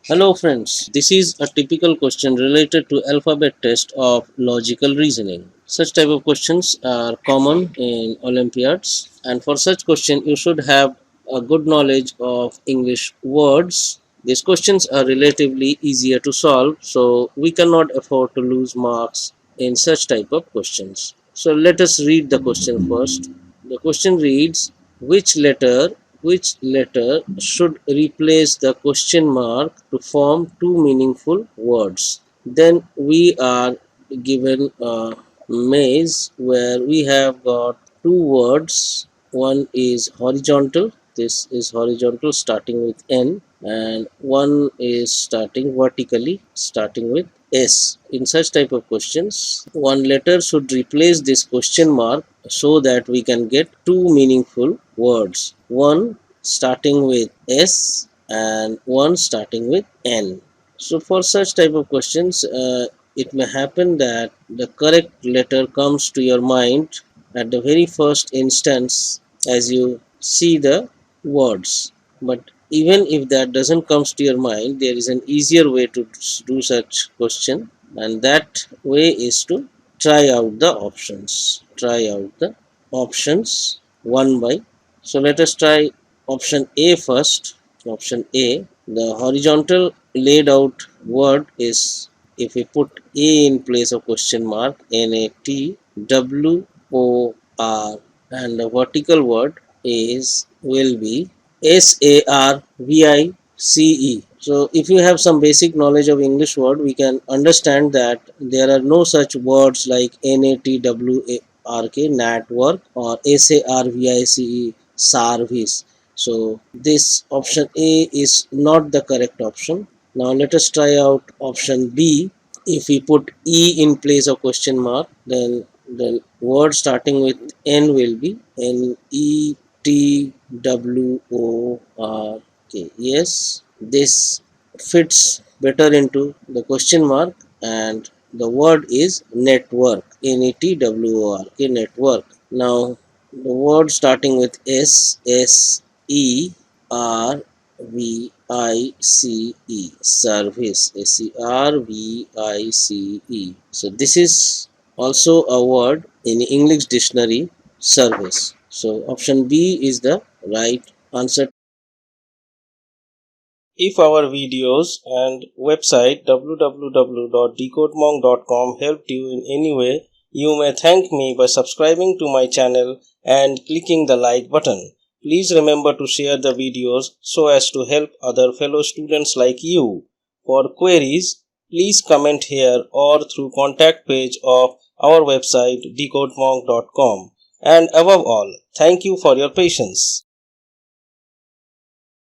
Hello friends, this is a typical question related to alphabet test of logical reasoning. Such type of questions are common in Olympiads, and for such question you should have a good knowledge of English words. These questions are relatively easier to solve, so we cannot afford to lose marks in such type of questions. So let us read the question first. The question reads, which letter should replace the question mark to form two meaningful words? Then we are given a maze where we have got two words. One is horizontal. This is horizontal starting with N, and one is starting vertically starting with S. In such type of questions, one letter should replace this question mark so that we can get two meaningful words. One starting with S and one starting with N. So for such type of questions, it may happen that the correct letter comes to your mind at the very first instance as you see the words. But even if that doesn't comes to your mind, there is an easier way to do such question, and that way is to try out the options. Try out the options one by. So let us try option A first. Option A, the horizontal laid out word is, if we put A in place of question mark, NATWOR, and the vertical word is will be SARVICE. So if you have some basic knowledge of English word, we can understand that there are no such words like NATWARK, network, or SARVICE, service. So this option A is not the correct option. Now let us try out option B. If we put E in place of question mark, then the word starting with N will be NETWORK. Yes, this fits better into the question mark, and the word is network. NETWORK, network. Now the word starting with SSERVICE, service, SERVICE. So this is also a word in English dictionary, service. So option B is the right answer. If our videos and website www.decodmonk.com helped you in any way, you may thank me by subscribing to my channel and clicking the like button. Please remember to share the videos so as to help other fellow students like you. For queries, please comment here or through contact page of our website decodmonk.com. And above all, thank you for your patience.